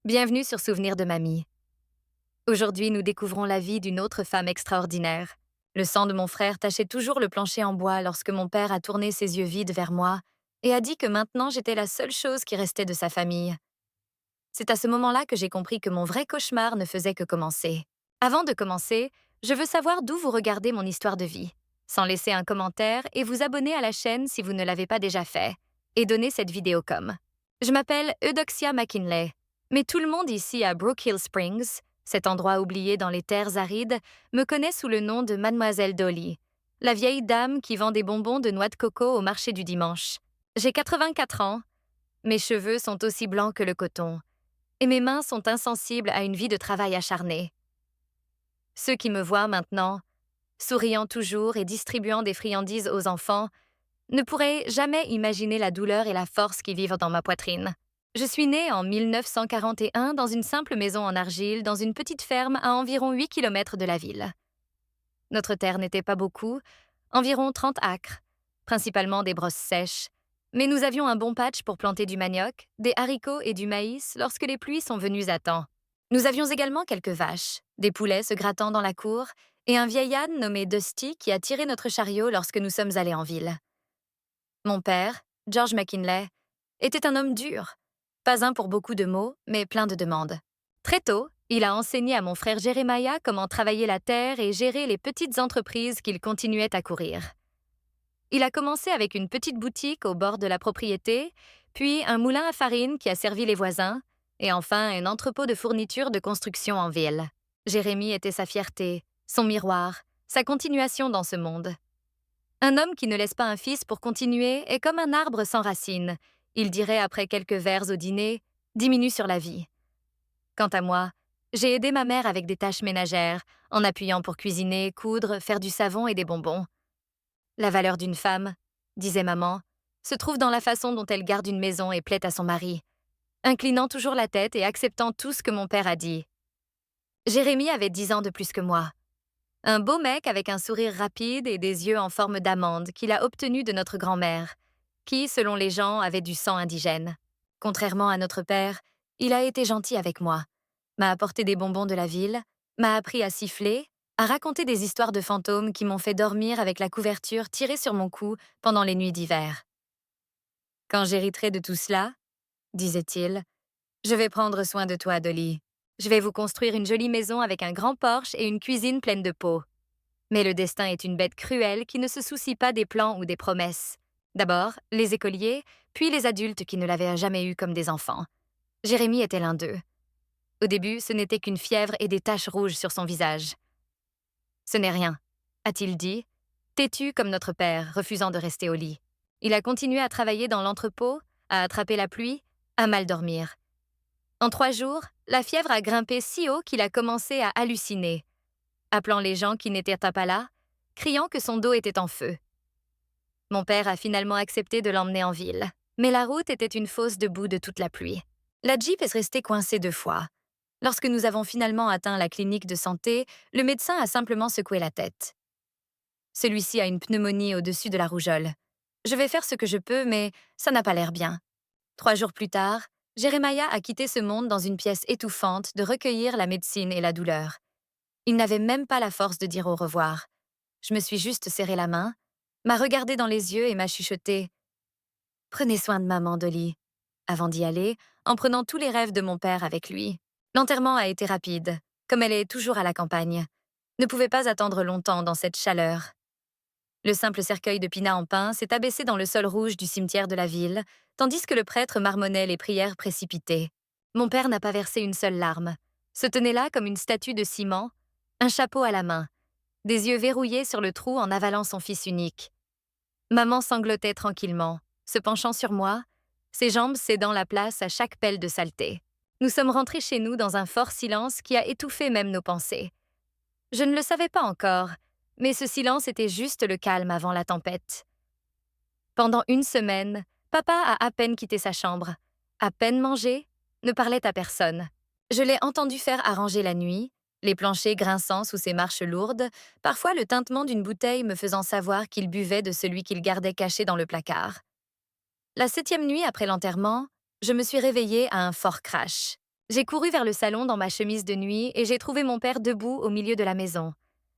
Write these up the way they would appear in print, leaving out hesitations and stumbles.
Bienvenue sur Souvenirs de mamie. Aujourd'hui, nous découvrons la vie d'une autre femme extraordinaire. Le sang de mon frère tachait toujours le plancher en bois lorsque mon père a tourné ses yeux vides vers moi et a dit que maintenant j'étais la seule chose qui restait de sa famille. C'est à ce moment-là que j'ai compris que mon vrai cauchemar ne faisait que commencer. Avant de commencer, je veux savoir d'où vous regardez mon histoire de vie. Sans laisser un commentaire et vous abonner à la chaîne si vous ne l'avez pas déjà fait. Et donner cette vidéo comme. Je m'appelle Eudoxia McKinley, mais tout le monde ici à Brook Hill Springs, cet endroit oublié dans les terres arides, me connaît sous le nom de Mademoiselle Dolly, la vieille dame qui vend des bonbons de noix de coco au marché du dimanche. J'ai 84 ans, mes cheveux sont aussi blancs que le coton, et mes mains sont insensibles à une vie de travail acharné. Ceux qui me voient maintenant, souriant toujours et distribuant des friandises aux enfants, ne pourraient jamais imaginer la douleur et la force qui vivent dans ma poitrine. Je suis née en 1941 dans une simple maison en argile dans une petite ferme à environ 8 kilomètres de la ville. Notre terre n'était pas beaucoup, environ 30 acres, principalement des brosses sèches, mais nous avions un bon patch pour planter du manioc, des haricots et du maïs lorsque les pluies sont venues à temps. Nous avions également quelques vaches, des poulets se grattant dans la cour, et un vieil âne nommé Dusty qui a tiré notre chariot lorsque nous sommes allés en ville. Mon père, George McKinley, était un homme dur, pas un pour beaucoup de mots, mais plein de demandes. Très tôt, il a enseigné à mon frère Jeremiah comment travailler la terre et gérer les petites entreprises qu'il continuait à courir. Il a commencé avec une petite boutique au bord de la propriété, puis un moulin à farine qui a servi les voisins, et enfin un entrepôt de fournitures de construction en ville. Jérémie était sa fierté, son miroir, sa continuation dans ce monde. Un homme qui ne laisse pas un fils pour continuer est comme un arbre sans racines. Il dirait après quelques verres au dîner, diminue sur la vie. Quant à moi, j'ai aidé ma mère avec des tâches ménagères, en appuyant pour cuisiner, coudre, faire du savon et des bonbons. La valeur d'une femme, disait maman, se trouve dans la façon dont elle garde une maison et plaît à son mari, inclinant toujours la tête et acceptant tout ce que mon père a dit. Jérémie avait 10 ans de plus que moi. Un beau mec avec un sourire rapide et des yeux en forme d'amande qu'il a obtenu de notre grand-mère, qui, selon les gens, avait du sang indigène. Contrairement à notre père, il a été gentil avec moi, m'a apporté des bonbons de la ville, m'a appris à siffler, à raconter des histoires de fantômes qui m'ont fait dormir avec la couverture tirée sur mon cou pendant les nuits d'hiver. Quand j'hériterai de tout cela, disait-il, je vais prendre soin de toi, Dolly. Je vais vous construire une jolie maison avec un grand porche et une cuisine pleine de pots. Mais le destin est une bête cruelle qui ne se soucie pas des plans ou des promesses. D'abord, les écoliers, puis les adultes qui ne l'avaient jamais eu comme des enfants. Jérémie était l'un d'eux. Au début, ce n'était qu'une fièvre et des taches rouges sur son visage. Ce n'est rien, a-t-il dit, têtu comme notre père, refusant de rester au lit. Il a continué à travailler dans l'entrepôt, à attraper la pluie, à mal dormir. En 3 jours, la fièvre a grimpé si haut qu'il a commencé à halluciner, appelant les gens qui n'étaient pas là, criant que son dos était en feu. Mon père a finalement accepté de l'emmener en ville, mais la route était une fosse de boue de toute la pluie. La Jeep est restée coincée 2 fois. Lorsque nous avons finalement atteint la clinique de santé, le médecin a simplement secoué la tête. Celui-ci a une pneumonie au-dessus de la rougeole. Je vais faire ce que je peux, mais ça n'a pas l'air bien. 3 jours plus tard, Jeremiah a quitté ce monde dans une pièce étouffante de recueillir la médecine et la douleur. Il n'avait même pas la force de dire au revoir. Je me suis juste serré la main, m'a regardé dans les yeux et m'a chuchoté « Prenez soin de maman, Dolly », avant d'y aller, en prenant tous les rêves de mon père avec lui. L'enterrement a été rapide, comme elle est toujours à la campagne. Ne pouvait pas attendre longtemps dans cette chaleur. Le simple cercueil de Pina en pin s'est abaissé dans le sol rouge du cimetière de la ville, tandis que le prêtre marmonnait les prières précipitées. Mon père n'a pas versé une seule larme, se tenait là comme une statue de ciment, un chapeau à la main, des yeux verrouillés sur le trou en avalant son fils unique. Maman sanglotait tranquillement, se penchant sur moi, ses jambes cédant la place à chaque pelle de saleté. Nous sommes rentrés chez nous dans un fort silence qui a étouffé même nos pensées. Je ne le savais pas encore, mais ce silence était juste le calme avant la tempête. Pendant 1 semaine, papa a à peine quitté sa chambre, à peine mangé, ne parlait à personne. Je l'ai entendu faire arranger la nuit, les planchers grinçant sous ses marches lourdes, parfois le tintement d'une bouteille me faisant savoir qu'il buvait de celui qu'il gardait caché dans le placard. La 7e nuit après l'enterrement, je me suis réveillée à un fort crash. J'ai couru vers le salon dans ma chemise de nuit et j'ai trouvé mon père debout au milieu de la maison.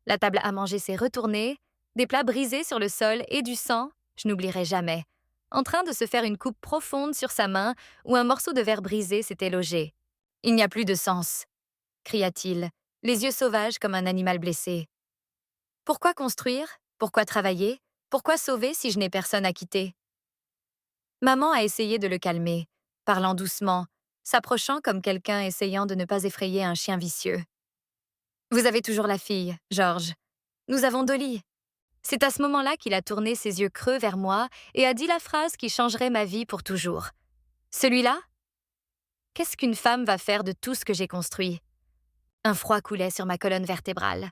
La table à manger s'est retournée, des plats brisés sur le sol et du sang, je n'oublierai jamais, en train de se faire une coupe profonde sur sa main où un morceau de verre brisé s'était logé. Il n'y a plus de sens, cria-t-il, les yeux sauvages comme un animal blessé. Pourquoi construire? Pourquoi travailler? Pourquoi sauver si je n'ai personne à quitter? Maman a essayé de le calmer, parlant doucement, s'approchant comme quelqu'un essayant de ne pas effrayer un chien vicieux. Vous avez toujours la fille, George. Nous avons Dolly. C'est à ce moment-là qu'il a tourné ses yeux creux vers moi et a dit la phrase qui changerait ma vie pour toujours. Celui-là? Qu'est-ce qu'une femme va faire de tout ce que j'ai construit? Un froid coulait sur ma colonne vertébrale.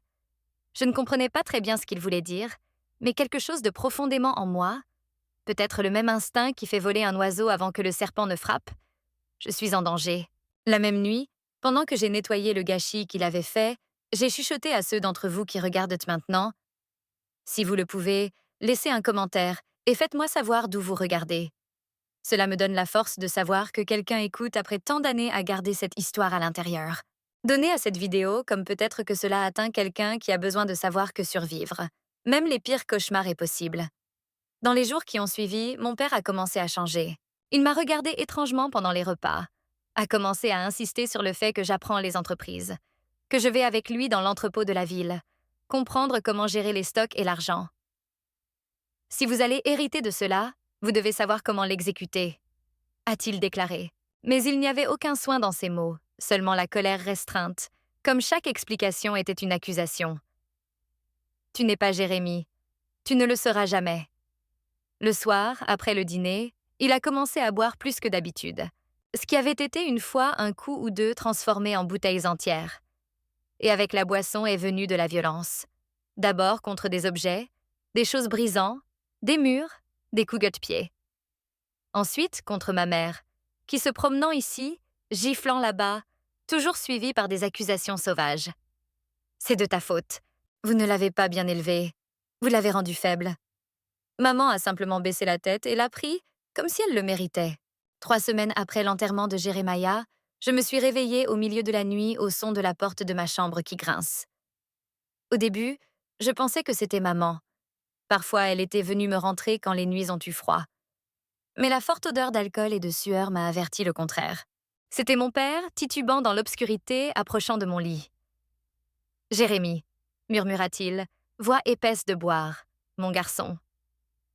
Je ne comprenais pas très bien ce qu'il voulait dire, mais quelque chose de profondément en moi, peut-être le même instinct qui fait voler un oiseau avant que le serpent ne frappe. Je suis en danger. La même nuit, pendant que j'ai nettoyé le gâchis qu'il avait fait, j'ai chuchoté à ceux d'entre vous qui regardent maintenant. Si vous le pouvez, laissez un commentaire et faites-moi savoir d'où vous regardez. Cela me donne la force de savoir que quelqu'un écoute après tant d'années à garder cette histoire à l'intérieur. Donnez à cette vidéo comme peut-être que cela atteint quelqu'un qui a besoin de savoir que survivre. Même les pires cauchemars est possible. Dans les jours qui ont suivi, mon père a commencé à changer. Il m'a regardé étrangement pendant les repas, a commencé à insister sur le fait que j'apprends les entreprises, que je vais avec lui dans l'entrepôt de la ville, comprendre comment gérer les stocks et l'argent. Si vous allez hériter de cela, vous devez savoir comment l'exécuter, a-t-il déclaré. Mais il n'y avait aucun soin dans ces mots, seulement la colère restreinte, comme chaque explication était une accusation. Tu n'es pas Jérémie. Tu ne le seras jamais. Le soir, après le dîner, il a commencé à boire plus que d'habitude, ce qui avait été une fois un coup ou deux transformé en bouteilles entières. Et avec la boisson est venue de la violence. D'abord contre des objets, des choses brisant, des murs, des coups de pied. Ensuite contre ma mère, qui se promenant ici, giflant là-bas, toujours suivie par des accusations sauvages. C'est de ta faute. Vous ne l'avez pas bien élevée. Vous l'avez rendue faible. Maman a simplement baissé la tête et l'a pris comme si elle le méritait. 3 semaines après l'enterrement de Jérémia, je me suis réveillée au milieu de la nuit au son de la porte de ma chambre qui grince. Au début, je pensais que c'était maman. Parfois, elle était venue me rentrer quand les nuits ont eu froid. Mais la forte odeur d'alcool et de sueur m'a averti le contraire. C'était mon père, titubant dans l'obscurité, approchant de mon lit. « Jérémie, murmura-t-il, voix épaisse de boire, mon garçon. »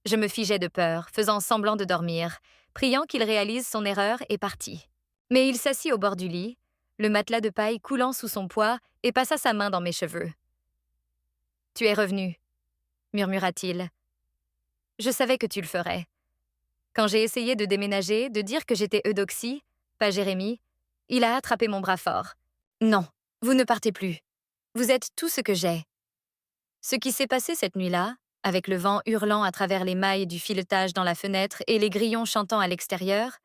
Je me figeais de peur, faisant semblant de dormir, priant qu'il réalise son erreur et partit. Mais il s'assit au bord du lit, le matelas de paille coulant sous son poids, et passa sa main dans mes cheveux. « Tu es revenu, » murmura-t-il. « Je savais que tu le ferais. » Quand j'ai essayé de déménager, de dire que j'étais Eudoxie, pas Jérémie, il a attrapé mon bras fort. « Non, vous ne partez plus. Vous êtes tout ce que j'ai. » Ce qui s'est passé cette nuit-là, avec le vent hurlant à travers les mailles du filetage dans la fenêtre et les grillons chantant à l'extérieur,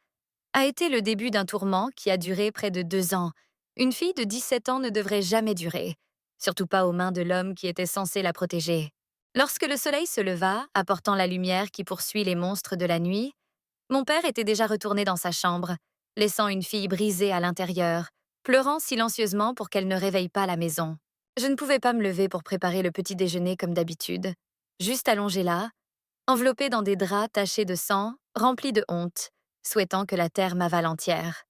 a été le début d'un tourment qui a duré près de 2 ans. Une fille de 17 ans ne devrait jamais durer, surtout pas aux mains de l'homme qui était censé la protéger. Lorsque le soleil se leva, apportant la lumière qui poursuit les monstres de la nuit, mon père était déjà retourné dans sa chambre, laissant une fille brisée à l'intérieur, pleurant silencieusement pour qu'elle ne réveille pas la maison. Je ne pouvais pas me lever pour préparer le petit déjeuner comme d'habitude, juste allongée là, enveloppée dans des draps tachés de sang, remplis de honte, souhaitant que la terre m'avale entière.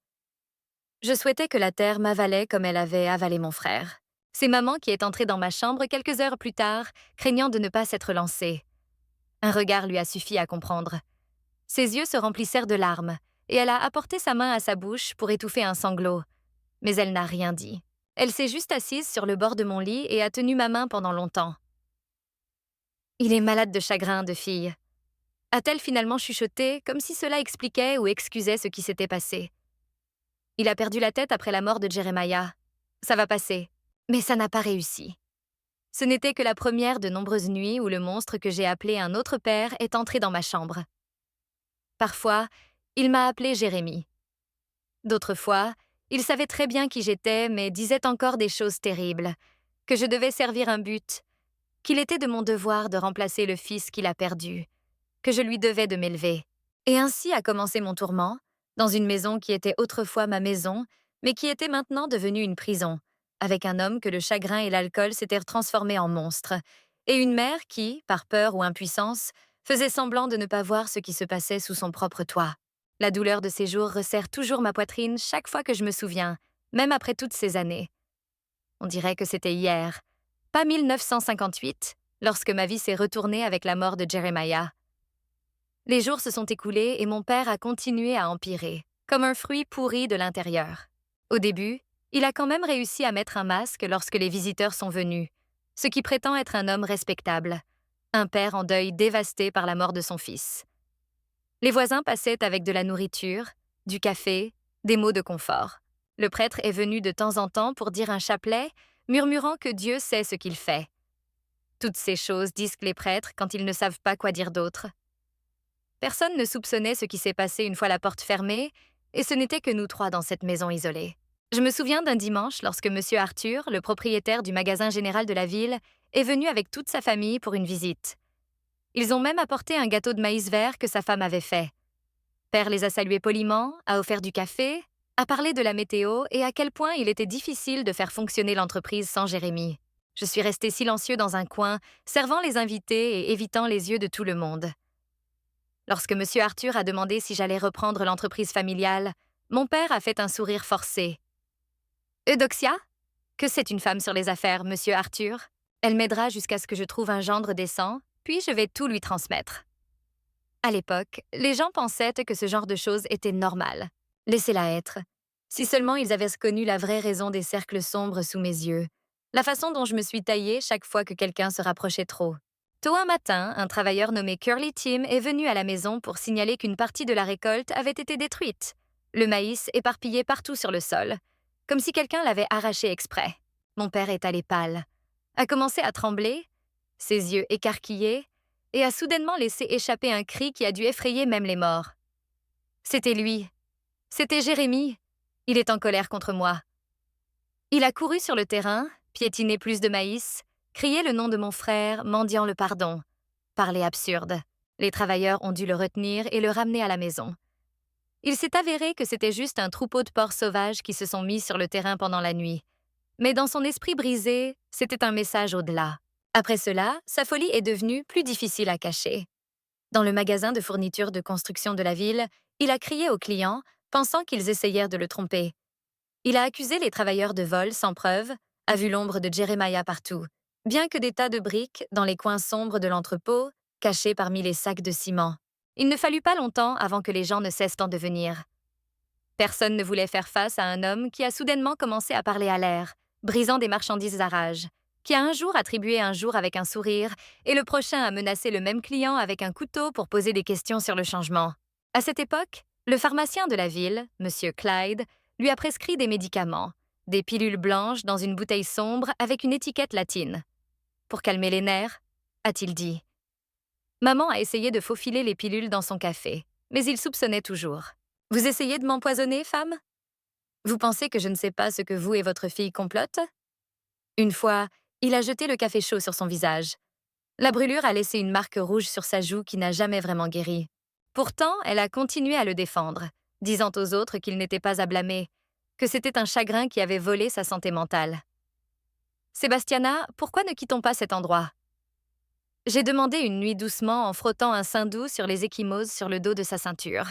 Je souhaitais que la terre m'avalait comme elle avait avalé mon frère. C'est maman qui est entrée dans ma chambre quelques heures plus tard, craignant de ne pas s'être lancée. Un regard lui a suffi à comprendre. Ses yeux se remplissèrent de larmes, et elle a apporté sa main à sa bouche pour étouffer un sanglot. Mais elle n'a rien dit. Elle s'est juste assise sur le bord de mon lit et a tenu ma main pendant longtemps. « Il est malade de chagrin, de fille. » A-t-elle finalement chuchoté, comme si cela expliquait ou excusait ce qui s'était passé. Il a perdu la tête après la mort de Jérémia. Ça va passer. Mais ça n'a pas réussi. Ce n'était que la première de nombreuses nuits où le monstre que j'ai appelé un autre père est entré dans ma chambre. Parfois, il m'a appelé Jérémie. D'autres fois, il savait très bien qui j'étais, mais disait encore des choses terribles, que je devais servir un but, qu'il était de mon devoir de remplacer le fils qu'il a perdu, que je lui devais de m'élever. Et ainsi a commencé mon tourment, dans une maison qui était autrefois ma maison, mais qui était maintenant devenue une prison, avec un homme que le chagrin et l'alcool s'étaient transformés en monstre, et une mère qui, par peur ou impuissance, faisait semblant de ne pas voir ce qui se passait sous son propre toit. La douleur de ces jours resserre toujours ma poitrine chaque fois que je me souviens, même après toutes ces années. On dirait que c'était hier, pas 1958, lorsque ma vie s'est retournée avec la mort de Jeremiah. Les jours se sont écoulés et mon père a continué à empirer, comme un fruit pourri de l'intérieur. Au début, il a quand même réussi à mettre un masque lorsque les visiteurs sont venus, ce qui prétend être un homme respectable, un père en deuil dévasté par la mort de son fils. Les voisins passaient avec de la nourriture, du café, des mots de confort. Le prêtre est venu de temps en temps pour dire un chapelet, murmurant que Dieu sait ce qu'il fait. Toutes ces choses disent les prêtres quand ils ne savent pas quoi dire d'autre. Personne ne soupçonnait ce qui s'est passé une fois la porte fermée, et ce n'était que nous trois dans cette maison isolée. Je me souviens d'un dimanche lorsque M. Arthur, le propriétaire du magasin général de la ville, est venu avec toute sa famille pour une visite. Ils ont même apporté un gâteau de maïs vert que sa femme avait fait. Père les a salués poliment, a offert du café, a parlé de la météo et à quel point il était difficile de faire fonctionner l'entreprise sans Jérémie. Je suis resté silencieux dans un coin, servant les invités et évitant les yeux de tout le monde. Lorsque M. Arthur a demandé si j'allais reprendre l'entreprise familiale, mon père a fait un sourire forcé. « Eudoxia ? Que c'est une femme sur les affaires, M. Arthur ? Elle m'aidera jusqu'à ce que je trouve un gendre décent, puis je vais tout lui transmettre. » À l'époque, les gens pensaient que ce genre de choses était normal. Laissez-la être. Si seulement ils avaient connu la vraie raison des cercles sombres sous mes yeux, la façon dont je me suis taillée chaque fois que quelqu'un se rapprochait trop. Tôt un matin, un travailleur nommé Curly Tim est venu à la maison pour signaler qu'une partie de la récolte avait été détruite. Le maïs éparpillé partout sur le sol, comme si quelqu'un l'avait arraché exprès. Mon père est allé pâle, a commencé à trembler, ses yeux écarquillés, et a soudainement laissé échapper un cri qui a dû effrayer même les morts. C'était lui. C'était Jérémie. Il est en colère contre moi. Il a couru sur le terrain, piétiné plus de maïs, crié le nom de mon frère, mendiant le pardon. Parler absurde. Les travailleurs ont dû le retenir et le ramener à la maison. Il s'est avéré que c'était juste un troupeau de porcs sauvages qui se sont mis sur le terrain pendant la nuit. Mais dans son esprit brisé, c'était un message au-delà. Après cela, sa folie est devenue plus difficile à cacher. Dans le magasin de fournitures de construction de la ville, il a crié aux clients, pensant qu'ils essayèrent de le tromper. Il a accusé les travailleurs de vol sans preuve, a vu l'ombre de Jeremiah partout, bien que des tas de briques dans les coins sombres de l'entrepôt, cachés parmi les sacs de ciment. Il ne fallut pas longtemps avant que les gens ne cessent d'en devenir. Personne ne voulait faire face à un homme qui a soudainement commencé à parler à l'air, brisant des marchandises à rage, qui a un jour attribué un jour avec un sourire et le prochain a menacé le même client avec un couteau pour poser des questions sur le changement. À cette époque, le pharmacien de la ville, M. Clyde, lui a prescrit des médicaments, des pilules blanches dans une bouteille sombre avec une étiquette latine. Pour calmer les nerfs, a-t-il dit. Maman a essayé de faufiler les pilules dans son café, mais il soupçonnait toujours. « Vous essayez de m'empoisonner, femme ? Vous pensez que je ne sais pas ce que vous et votre fille complotent ?» Une fois, il a jeté le café chaud sur son visage. La brûlure a laissé une marque rouge sur sa joue qui n'a jamais vraiment guéri. Pourtant, elle a continué à le défendre, disant aux autres qu'il n'était pas à blâmer, que c'était un chagrin qui avait volé sa santé mentale. « Sébastiana, pourquoi ne quittons pas cet endroit ?» J'ai demandé une nuit doucement en frottant un sein doux sur les ecchymoses sur le dos de sa ceinture.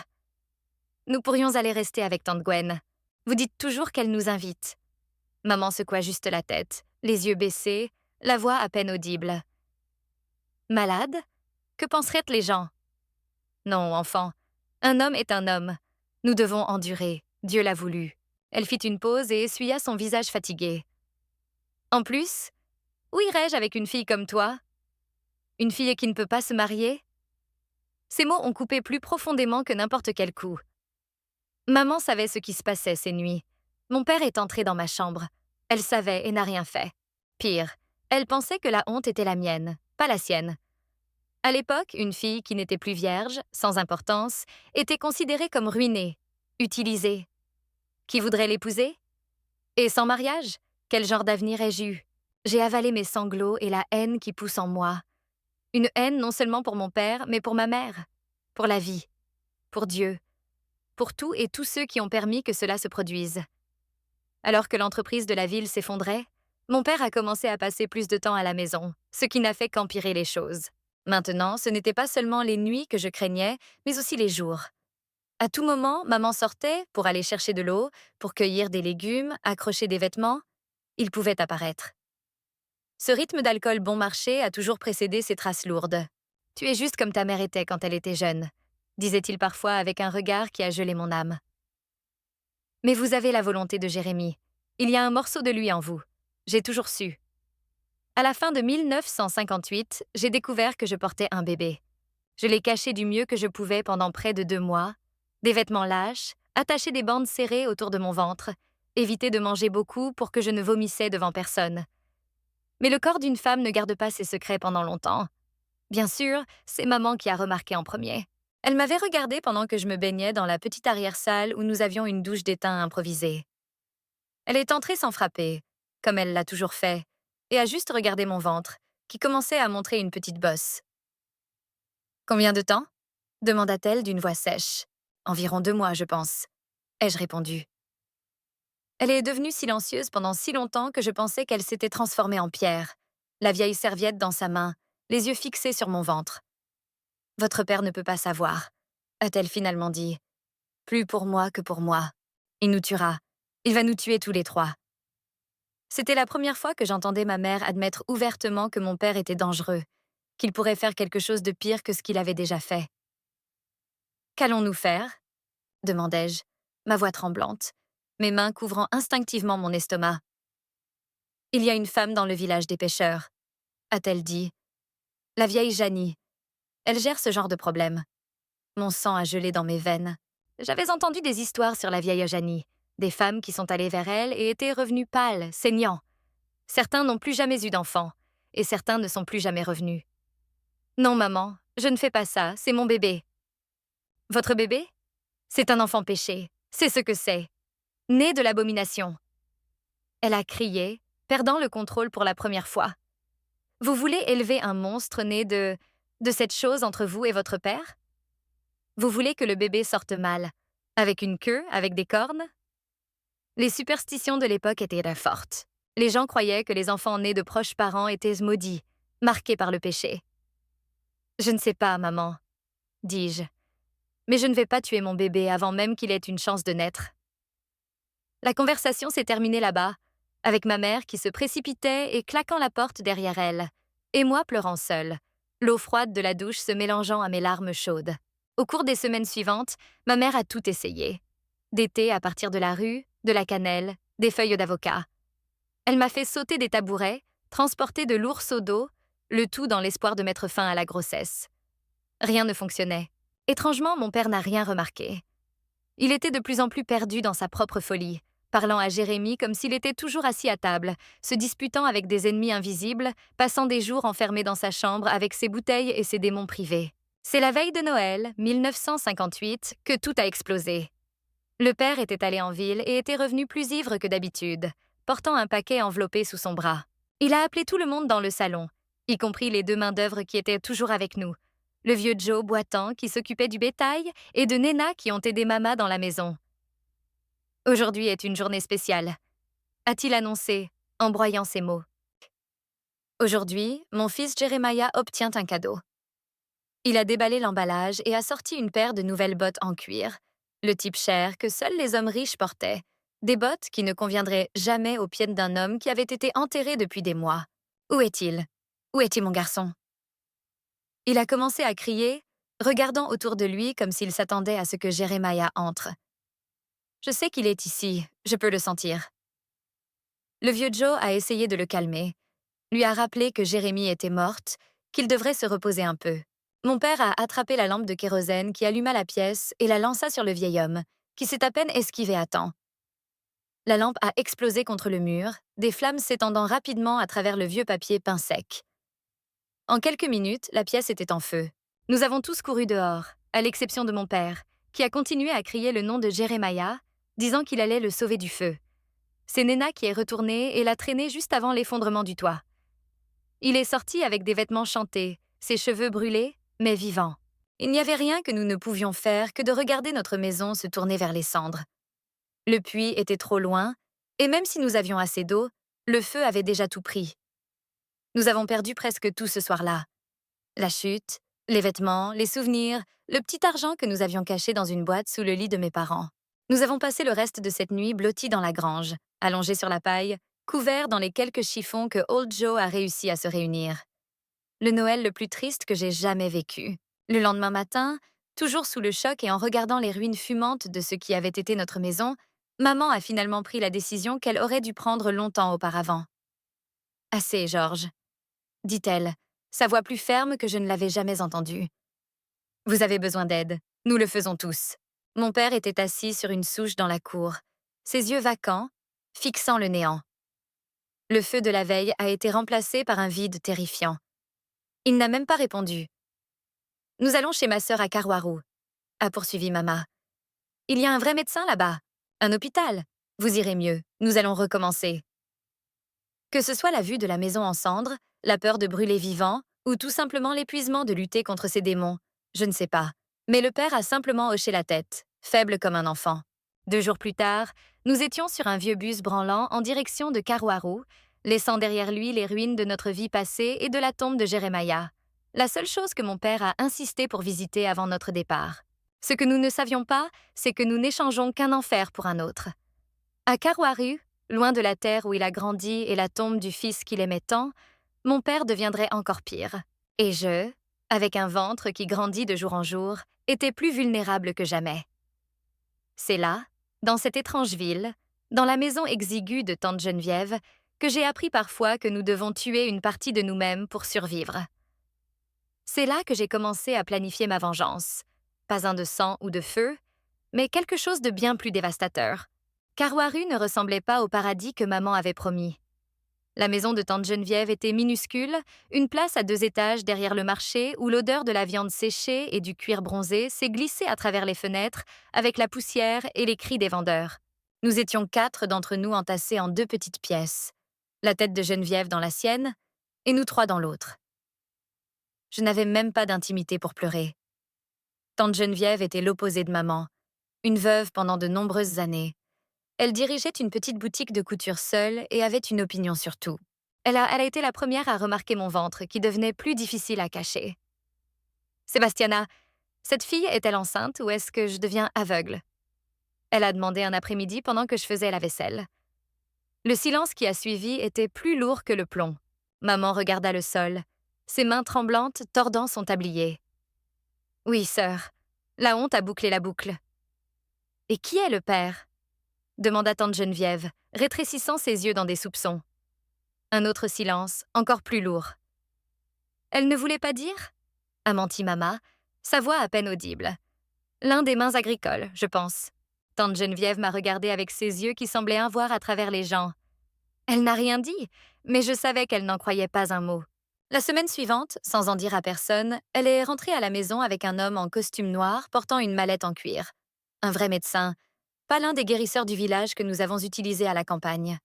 « Nous pourrions aller rester avec tante Gwen. Vous dites toujours qu'elle nous invite. » Maman secoua juste la tête, les yeux baissés, la voix à peine audible. « Malade ? Que penseraient les gens ?»« Non, enfant. Un homme est un homme. Nous devons endurer. Dieu l'a voulu. » Elle fit une pause et essuya son visage fatigué. « En plus, où irais-je avec une fille comme toi ? Une fille qui ne peut pas se marier ?» Ces mots ont coupé plus profondément que n'importe quel coup. Maman savait ce qui se passait ces nuits. Mon père est entré dans ma chambre. Elle savait et n'a rien fait. Pire, elle pensait que la honte était la mienne, pas la sienne. À l'époque, une fille qui n'était plus vierge, sans importance, était considérée comme ruinée, utilisée. Qui voudrait l'épouser ? Et sans mariage, quel genre d'avenir ai-je eu ? J'ai avalé mes sanglots et la haine qui pousse en moi. Une haine non seulement pour mon père, mais pour ma mère, pour la vie, pour Dieu, pour tout et tous ceux qui ont permis que cela se produise. Alors que l'entreprise de la ville s'effondrait, mon père a commencé à passer plus de temps à la maison, ce qui n'a fait qu'empirer les choses. Maintenant, ce n'était pas seulement les nuits que je craignais, mais aussi les jours. À tout moment, maman sortait pour aller chercher de l'eau, pour cueillir des légumes, accrocher des vêtements. Il pouvait apparaître. Ce rythme d'alcool bon marché a toujours précédé ces traces lourdes. Tu es juste comme ta mère était quand elle était jeune, disait-il parfois avec un regard qui a gelé mon âme. Mais vous avez la volonté de Jérémie. Il y a un morceau de lui en vous. J'ai toujours su. À la fin de 1958, j'ai découvert que je portais un bébé. Je l'ai caché du mieux que je pouvais pendant près de 2 mois. Des vêtements lâches, attacher des bandes serrées autour de mon ventre, éviter de manger beaucoup pour que je ne vomissais devant personne. Mais le corps d'une femme ne garde pas ses secrets pendant longtemps. Bien sûr, c'est maman qui a remarqué en premier. Elle m'avait regardée pendant que je me baignais dans la petite arrière-salle où nous avions une douche d'étain improvisée. Elle est entrée sans frapper, comme elle l'a toujours fait, et a juste regardé mon ventre, qui commençait à montrer une petite bosse. Combien de temps demanda-t-elle d'une voix sèche. Environ 2 mois, je pense, ai-je répondu. Elle est devenue silencieuse pendant si longtemps que je pensais qu'elle s'était transformée en pierre, la vieille serviette dans sa main, les yeux fixés sur mon ventre. Votre père ne peut pas savoir, a-t-elle finalement dit. Plus pour moi que pour moi. Il nous tuera. Il va nous tuer tous les trois. C'était la première fois que j'entendais ma mère admettre ouvertement que mon père était dangereux, qu'il pourrait faire quelque chose de pire que ce qu'il avait déjà fait. Qu'allons-nous faire demandai-je, ma voix tremblante, mes mains couvrant instinctivement mon estomac. Il y a une femme dans le village des pêcheurs, a-t-elle dit. La vieille Janie. Elle gère ce genre de problème. Mon sang a gelé dans mes veines. J'avais entendu des histoires sur la vieille Janie, des femmes qui sont allées vers elle et étaient revenues pâles, saignant. Certains n'ont plus jamais eu d'enfants, et certains ne sont plus jamais revenus. Non, maman, je ne fais pas ça, c'est mon bébé. Votre bébé? C'est un enfant péché, c'est ce que c'est. Né de l'abomination. Elle a crié, perdant le contrôle pour la première fois. Vous voulez élever un monstre né de cette chose entre vous et votre père? Vous voulez que le bébé sorte mal, avec une queue, avec des cornes? Les superstitions de l'époque étaient très fortes. Les gens croyaient que les enfants nés de proches parents étaient maudits, marqués par le péché. Je ne sais pas, maman, dis-je, mais je ne vais pas tuer mon bébé avant même qu'il ait une chance de naître. La conversation s'est terminée là-bas, avec ma mère qui se précipitait et claquant la porte derrière elle, et moi pleurant seule, l'eau froide de la douche se mélangeant à mes larmes chaudes. Au cours des semaines suivantes, ma mère a tout essayé. Des thés à partir de la rue, de la cannelle, des feuilles d'avocat. Elle m'a fait sauter des tabourets, transporter de lourds seaux d'eau, le tout dans l'espoir de mettre fin à la grossesse. Rien ne fonctionnait. Étrangement, mon père n'a rien remarqué. Il était de plus en plus perdu dans sa propre folie, parlant à Jérémie comme s'il était toujours assis à table, se disputant avec des ennemis invisibles, passant des jours enfermé dans sa chambre avec ses bouteilles et ses démons privés. C'est la veille de Noël, 1958, que tout a explosé. Le père était allé en ville et était revenu plus ivre que d'habitude, portant un paquet enveloppé sous son bras. Il a appelé tout le monde dans le salon, y compris les 2 mains-d'œuvre qui étaient toujours avec nous, le vieux Joe boitant qui s'occupait du bétail et de Nena qui ont aidé Mama dans la maison. Aujourd'hui est une journée spéciale, a-t-il annoncé, en broyant ses mots. Aujourd'hui, mon fils Jeremiah obtient un cadeau. Il a déballé l'emballage et a sorti une paire de nouvelles bottes en cuir, le type cher que seuls les hommes riches portaient, des bottes qui ne conviendraient jamais aux pieds d'un homme qui avait été enterré depuis des mois. Où est-il? Où est-il, mon garçon? Il a commencé à crier, regardant autour de lui comme s'il s'attendait à ce que Jeremiah entre. Je sais qu'il est ici, je peux le sentir. Le vieux Joe a essayé de le calmer, lui a rappelé que Jérémie était morte, qu'il devrait se reposer un peu. Mon père a attrapé la lampe de kérosène qui alluma la pièce et la lança sur le vieil homme, qui s'est à peine esquivé à temps. La lampe a explosé contre le mur, des flammes s'étendant rapidement à travers le vieux papier peint sec. En quelques minutes, la pièce était en feu. Nous avons tous couru dehors, à l'exception de mon père, qui a continué à crier le nom de Jeremiah, disant qu'il allait le sauver du feu. C'est Nena qui est retournée et l'a traîné juste avant l'effondrement du toit. Il est sorti avec des vêtements chantés, ses cheveux brûlés, mais vivants. Il n'y avait rien que nous ne pouvions faire que de regarder notre maison se tourner vers les cendres. Le puits était trop loin, Et même si nous avions assez d'eau, le feu avait déjà tout pris. Nous avons perdu presque tout ce soir-là. La chute, les vêtements, les souvenirs, le petit argent que nous avions caché dans une boîte sous le lit de mes parents. Nous avons passé le reste de cette nuit blottis dans la grange, allongés sur la paille, couverts dans les quelques chiffons que Old Joe a réussi à se réunir. Le Noël le plus triste que j'ai jamais vécu. Le lendemain matin, toujours sous le choc et en regardant les ruines fumantes de ce qui avait été notre maison, maman a finalement pris la décision qu'elle aurait dû prendre longtemps auparavant. Assez, George, dit-elle, sa voix plus ferme que je ne l'avais jamais entendue. Vous avez besoin d'aide. Nous le faisons tous. Mon père était assis sur une souche dans la cour, ses yeux vacants, fixant le néant. Le feu de la veille a été remplacé par un vide terrifiant. Il n'a même pas répondu. Nous allons chez ma sœur à Karwaru, a poursuivi Mama. Il y a un vrai médecin là-bas. Un hôpital. Vous irez mieux. Nous allons recommencer. Que ce soit la vue de la maison en cendres, la peur de brûler vivant, ou tout simplement l'épuisement de lutter contre ces démons, je ne sais pas. Mais le père a simplement hoché la tête, faible comme un enfant. 2 jours plus tard, nous étions sur un vieux bus branlant en direction de Karwaru, laissant derrière lui les ruines de notre vie passée et de la tombe de Jeremiah. La seule chose que mon père a insisté pour visiter avant notre départ. Ce que nous ne savions pas, c'est que nous n'échangeons qu'un enfer pour un autre. À Karwaru, loin de la terre où il a grandi et la tombe du fils qu'il aimait tant, mon père deviendrait encore pire. Et je, avec un ventre qui grandit de jour en jour, étais plus vulnérable que jamais. C'est là, dans cette étrange ville, dans la maison exiguë de tante Geneviève, que j'ai appris parfois que nous devons tuer une partie de nous-mêmes pour survivre. C'est là que j'ai commencé à planifier ma vengeance. Pas un de sang ou de feu, mais quelque chose de bien plus dévastateur. Karwaru ne ressemblait pas au paradis que maman avait promis. La maison de tante Geneviève était minuscule, une place à 2 étages derrière le marché où l'odeur de la viande séchée et du cuir bronzé s'est glissée à travers les fenêtres avec la poussière et les cris des vendeurs. Nous étions 4 d'entre nous entassés en 2 petites pièces, la tête de Geneviève dans la sienne et nous 3 dans l'autre. Je n'avais même pas d'intimité pour pleurer. Tante Geneviève était l'opposé de maman, une veuve pendant de nombreuses années. Elle dirigeait une petite boutique de couture seule et avait une opinion sur tout. Elle a été la première à remarquer mon ventre qui devenait plus difficile à cacher. Sébastiana, cette fille est-elle enceinte ou est-ce que je deviens aveugle? Elle a demandé un après-midi pendant que je faisais la vaisselle. Le silence qui a suivi était plus lourd que le plomb. Maman regarda le sol, ses mains tremblantes tordant son tablier. Oui, sœur, la honte a bouclé la boucle. Et qui est le père? Demanda tante Geneviève, rétrécissant ses yeux dans des soupçons. Un autre silence, encore plus lourd. Elle ne voulait pas dire? A menti Mama, sa voix à peine audible. L'un des mains agricoles, je pense. Tante Geneviève m'a regardée avec ses yeux qui semblaient un voir à travers les gens. Elle n'a rien dit, mais je savais qu'elle n'en croyait pas un mot. La semaine suivante, sans en dire à personne, elle est rentrée à la maison avec un homme en costume noir portant une mallette en cuir. Un vrai médecin, pas l'un des guérisseurs du village que nous avons utilisé à la campagne.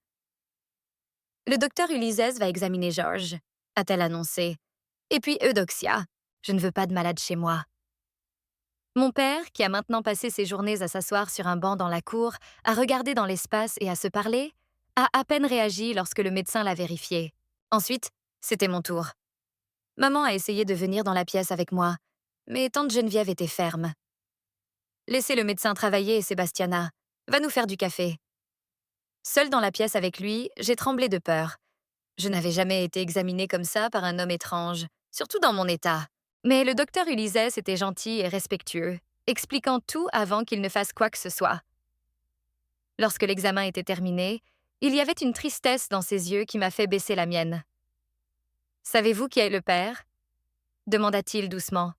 Le docteur Ulysses va examiner George, a-t-elle annoncé. Et puis Eudoxia. Je ne veux pas de malade chez moi. Mon père, qui a maintenant passé ses journées à s'asseoir sur un banc dans la cour, à regarder dans l'espace et à se parler, a à peine réagi lorsque le médecin l'a vérifié. Ensuite, c'était mon tour. Maman a essayé de venir dans la pièce avec moi, mais tante Geneviève était ferme. Laissez le médecin travailler, Sébastiana. Va nous faire du café. Seule dans la pièce avec lui, j'ai tremblé de peur. Je n'avais jamais été examinée comme ça par un homme étrange, surtout dans mon état. Mais le docteur Ulysses était gentil et respectueux, expliquant tout avant qu'il ne fasse quoi que ce soit. Lorsque l'examen était terminé, il y avait une tristesse dans ses yeux qui m'a fait baisser la mienne. « Savez-vous qui est le père ?» demanda-t-il doucement.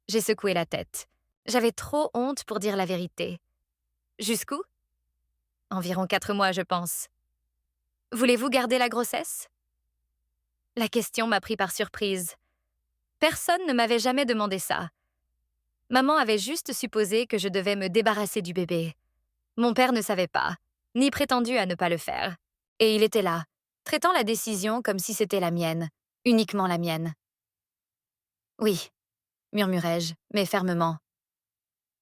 J'ai secoué la tête. J'avais trop honte pour dire la vérité. Jusqu'où? Environ 4 mois, je pense. Voulez-vous garder la grossesse? La question m'a pris par surprise. Personne ne m'avait jamais demandé ça. Maman avait juste supposé que je devais me débarrasser du bébé. Mon père ne savait pas, ni prétendu à ne pas le faire. Et il était là, traitant la décision comme si c'était la mienne, uniquement la mienne. Oui, murmurai-je, mais fermement.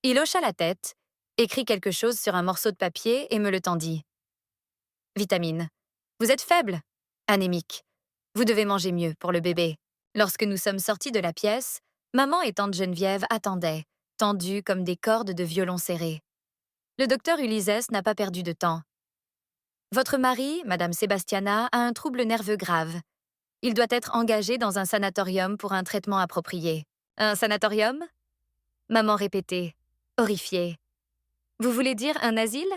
Il hocha la tête, écrit quelque chose sur un morceau de papier et me le tendit. Vitamines. Vous êtes faible. Anémique. Vous devez manger mieux pour le bébé. Lorsque nous sommes sortis de la pièce, maman et tante Geneviève attendaient, tendues comme des cordes de violon serrées. Le docteur Ulysse n'a pas perdu de temps. Votre mari, Madame Sébastiana, a un trouble nerveux grave. Il doit être engagé dans un sanatorium pour un traitement approprié. Un sanatorium? Maman répétait, horrifiée. Vous voulez dire un asile?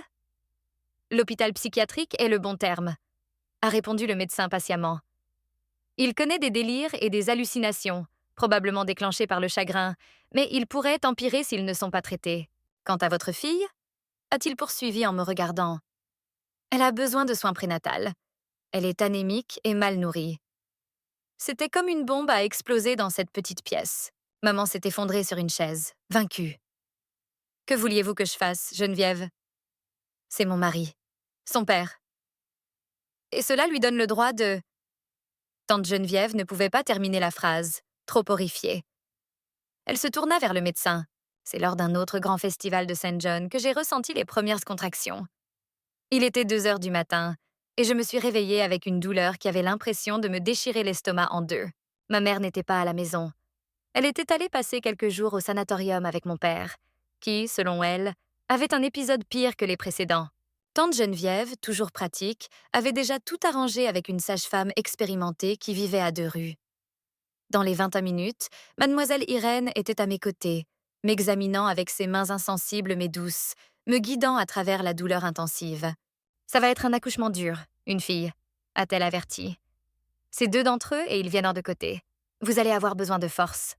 L'hôpital psychiatrique est le bon terme, a répondu le médecin patiemment. Il connaît des délires et des hallucinations, probablement déclenchés par le chagrin, mais ils pourraient empirer s'ils ne sont pas traités. Quant à votre fille, a-t-il poursuivi en me regardant. Elle a besoin de soins prénatals. Elle est anémique et mal nourrie. C'était comme une bombe à exploser dans cette petite pièce. Maman s'est effondrée sur une chaise, vaincue. Que vouliez-vous que je fasse, Geneviève? C'est mon mari. Son père. Et cela lui donne le droit de... Tante Geneviève ne pouvait pas terminer la phrase, trop horrifiée. Elle se tourna vers le médecin. C'est lors d'un autre grand festival de Saint John que j'ai ressenti les premières contractions. Il était 2 heures du matin, et je me suis réveillée avec une douleur qui avait l'impression de me déchirer l'estomac en deux. Ma mère n'était pas à la maison. Elle était allée passer quelques jours au sanatorium avec mon père, qui, selon elle, avait un épisode pire que les précédents. Tante Geneviève, toujours pratique, avait déjà tout arrangé avec une sage-femme expérimentée qui vivait à 2 rues. Dans les 20 minutes, mademoiselle Irène était à mes côtés, m'examinant avec ses mains insensibles mais douces, me guidant à travers la douleur intensive. Ça va être un accouchement dur, une fille, a-t-elle averti. C'est 2 d'entre eux et ils viennent de côté. Vous allez avoir besoin de force.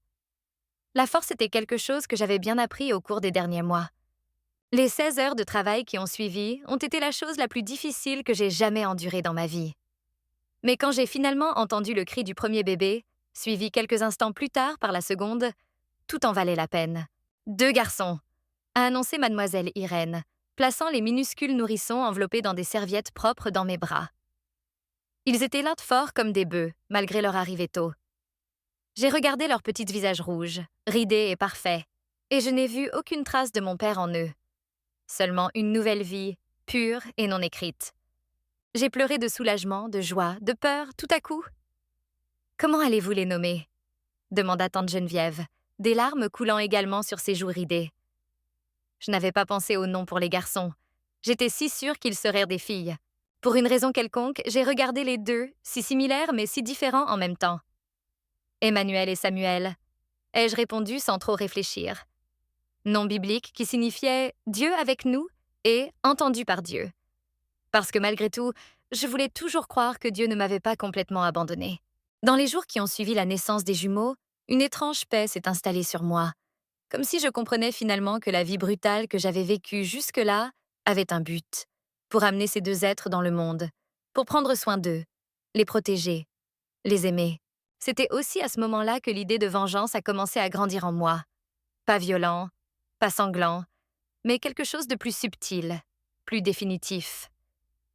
La force était quelque chose que j'avais bien appris au cours des derniers mois. Les 16 heures de travail qui ont suivi ont été la chose la plus difficile que j'ai jamais endurée dans ma vie. Mais quand j'ai finalement entendu le cri du premier bébé, suivi quelques instants plus tard par la seconde, tout en valait la peine. 2 garçons, a annoncé mademoiselle Irène, plaçant les minuscules nourrissons enveloppés dans des serviettes propres dans mes bras. Ils étaient là de forts comme des bœufs, malgré leur arrivée tôt. J'ai regardé leurs petits visages rouges, ridés et parfaits, et je n'ai vu aucune trace de mon père en eux. Seulement une nouvelle vie, pure et non écrite. J'ai pleuré de soulagement, de joie, de peur, tout à coup. Comment allez-vous les nommer? Demanda tante Geneviève, des larmes coulant également sur ses joues ridées. Je n'avais pas pensé au nom pour les garçons. J'étais si sûre qu'ils seraient des filles. Pour une raison quelconque, j'ai regardé les 2, si similaires mais si différents en même temps. Emmanuel et Samuel, ai-je répondu sans trop réfléchir. Nom biblique qui signifiait « Dieu avec nous » et « entendu par Dieu ». Parce que malgré tout, je voulais toujours croire que Dieu ne m'avait pas complètement abandonnée. Dans les jours qui ont suivi la naissance des jumeaux, une étrange paix s'est installée sur moi, comme si je comprenais finalement que la vie brutale que j'avais vécue jusque-là avait un but, pour amener ces 2 êtres dans le monde, pour prendre soin d'eux, les protéger, les aimer. C'était aussi à ce moment-là que l'idée de vengeance a commencé à grandir en moi. Pas violent, pas sanglant, mais quelque chose de plus subtil, plus définitif.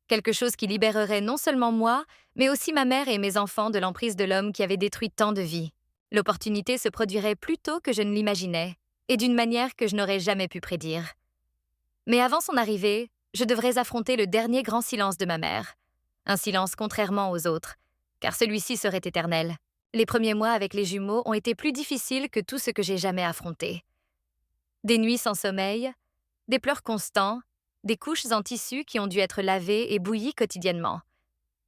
Quelque chose qui libérerait non seulement moi, mais aussi ma mère et mes enfants de l'emprise de l'homme qui avait détruit tant de vies. L'opportunité se produirait plus tôt que je ne l'imaginais, et d'une manière que je n'aurais jamais pu prédire. Mais avant son arrivée, je devrais affronter le dernier grand silence de ma mère. Un silence contrairement aux autres, car celui-ci serait éternel. Les premiers mois avec les jumeaux ont été plus difficiles que tout ce que j'ai jamais affronté. Des nuits sans sommeil, des pleurs constants, des couches en tissu qui ont dû être lavées et bouillies quotidiennement,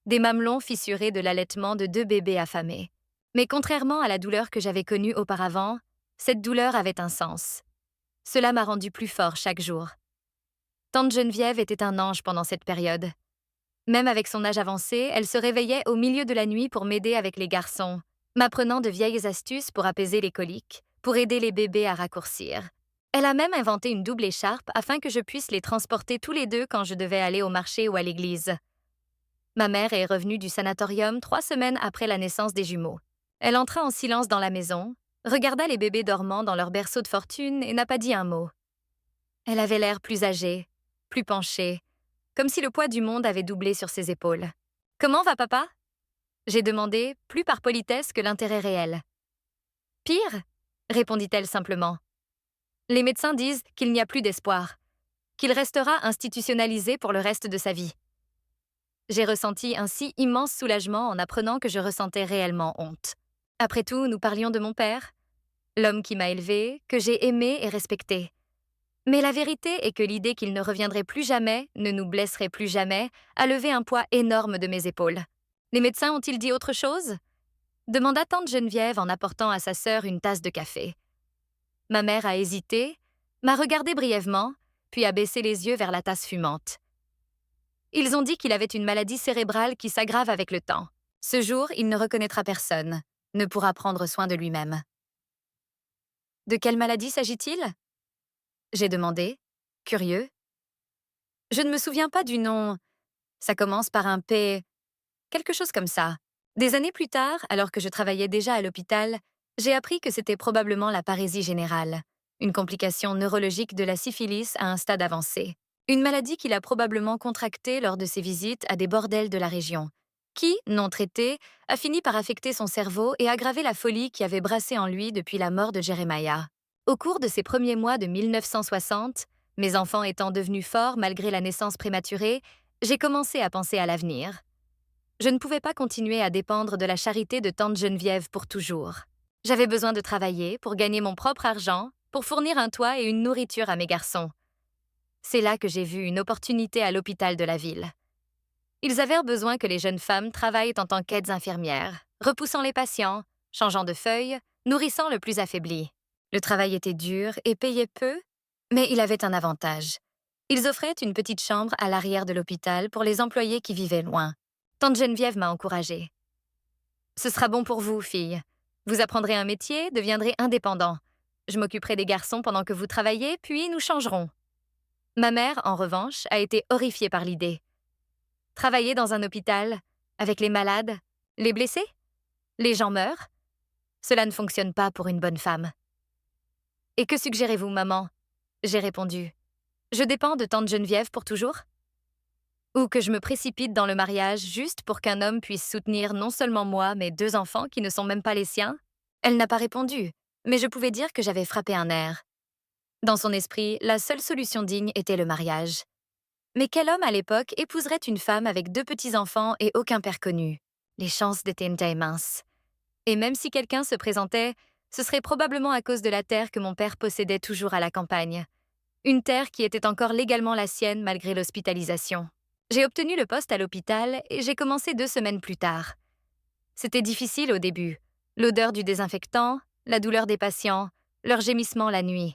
des mamelons fissurés de l'allaitement de 2 bébés affamés. Mais contrairement à la douleur que j'avais connue auparavant, cette douleur avait un sens. Cela m'a rendu plus fort chaque jour. Tante Geneviève était un ange pendant cette période. Même avec son âge avancé, elle se réveillait au milieu de la nuit pour m'aider avec les garçons, m'apprenant de vieilles astuces pour apaiser les coliques, pour aider les bébés à raccourcir. Elle a même inventé une double écharpe afin que je puisse les transporter tous les 2 quand je devais aller au marché ou à l'église. Ma mère est revenue du sanatorium 3 semaines après la naissance des jumeaux. Elle entra en silence dans la maison, regarda les bébés dormant dans leur berceau de fortune et n'a pas dit un mot. Elle avait l'air plus âgée, plus penchée, comme si le poids du monde avait doublé sur ses épaules. « Comment va papa ?» J'ai demandé, plus par politesse que l'intérêt réel. « Pire ?» répondit-elle simplement. Les médecins disent qu'il n'y a plus d'espoir, qu'il restera institutionnalisé pour le reste de sa vie. J'ai ressenti un si immense soulagement en apprenant que je ressentais réellement honte. Après tout, nous parlions de mon père, l'homme qui m'a élevée, que j'ai aimé et respecté. Mais la vérité est que l'idée qu'il ne reviendrait plus jamais, ne nous blesserait plus jamais, a levé un poids énorme de mes épaules. Les médecins ont-ils dit autre chose? Demanda tante Geneviève en apportant à sa sœur une tasse de café. Ma mère a hésité, m'a regardé brièvement, puis a baissé les yeux vers la tasse fumante. Ils ont dit qu'il avait une maladie cérébrale qui s'aggrave avec le temps. Ce jour, il ne reconnaîtra personne, ne pourra prendre soin de lui-même. De quelle maladie s'agit-il? J'ai demandé, curieux. Je ne me souviens pas du nom. Ça commence par un P, quelque chose comme ça. Des années plus tard, alors que je travaillais déjà à l'hôpital, j'ai appris que c'était probablement la parésie générale, une complication neurologique de la syphilis à un stade avancé. Une maladie qu'il a probablement contractée lors de ses visites à des bordels de la région, qui, non traitée, a fini par affecter son cerveau et aggraver la folie qui avait brassé en lui depuis la mort de Jeremiah. Au cours de ces premiers mois de 1960, mes enfants étant devenus forts malgré la naissance prématurée, j'ai commencé à penser à l'avenir. Je ne pouvais pas continuer à dépendre de la charité de tante Geneviève pour toujours. J'avais besoin de travailler pour gagner mon propre argent, pour fournir un toit et une nourriture à mes garçons. C'est là que j'ai vu une opportunité à l'hôpital de la ville. Ils avaient besoin que les jeunes femmes travaillent en tant qu'aides-infirmières, repoussant les patients, changeant de feuilles, nourrissant le plus affaibli. Le travail était dur et payait peu, mais il avait un avantage. Ils offraient une petite chambre à l'arrière de l'hôpital pour les employés qui vivaient loin. Tante Geneviève m'a encouragée. Ce sera bon pour vous, fille. Vous apprendrez un métier, deviendrez indépendant. Je m'occuperai des garçons pendant que vous travaillez, puis nous changerons. Ma mère, en revanche, a été horrifiée par l'idée. Travailler dans un hôpital, avec les malades, les blessés, les gens meurent. Cela ne fonctionne pas pour une bonne femme. Et que suggérez-vous, maman? J'ai répondu. Je dépends de tante Geneviève pour toujours? Ou que je me précipite dans le mariage juste pour qu'un homme puisse soutenir non seulement moi, mais 2 enfants qui ne sont même pas les siens? Elle n'a pas répondu, mais je pouvais dire que j'avais frappé un nerf. Dans son esprit, la seule solution digne était le mariage. Mais quel homme à l'époque épouserait une femme avec 2 petits-enfants et aucun père connu? Les chances étaient minces. Et même si quelqu'un se présentait, ce serait probablement à cause de la terre que mon père possédait toujours à la campagne. Une terre qui était encore légalement la sienne malgré l'hospitalisation. J'ai obtenu le poste à l'hôpital et j'ai commencé 2 semaines plus tard. C'était difficile au début. L'odeur du désinfectant, la douleur des patients, leurs gémissements la nuit.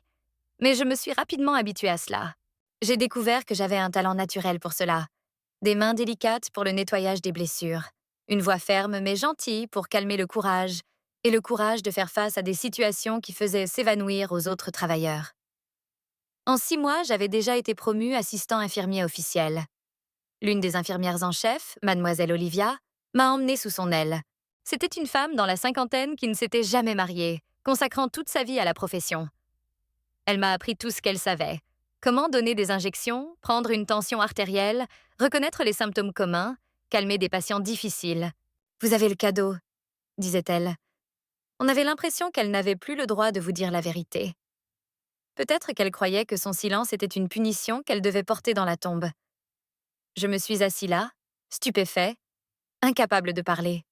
Mais je me suis rapidement habituée à cela. J'ai découvert que j'avais un talent naturel pour cela. Des mains délicates pour le nettoyage des blessures. Une voix ferme mais gentille pour calmer le courage. Et le courage de faire face à des situations qui faisaient s'évanouir aux autres travailleurs. En 6 mois, j'avais déjà été promue assistant infirmier officiel. L'une des infirmières en chef, mademoiselle Olivia, m'a emmenée sous son aile. C'était une femme dans la cinquantaine qui ne s'était jamais mariée, consacrant toute sa vie à la profession. Elle m'a appris tout ce qu'elle savait. Comment donner des injections, prendre une tension artérielle, reconnaître les symptômes communs, calmer des patients difficiles. « Vous avez le cadeau », disait-elle. On avait l'impression qu'elle n'avait plus le droit de vous dire la vérité. Peut-être qu'elle croyait que son silence était une punition qu'elle devait porter dans la tombe. Je me suis assis là, stupéfait, incapable de parler.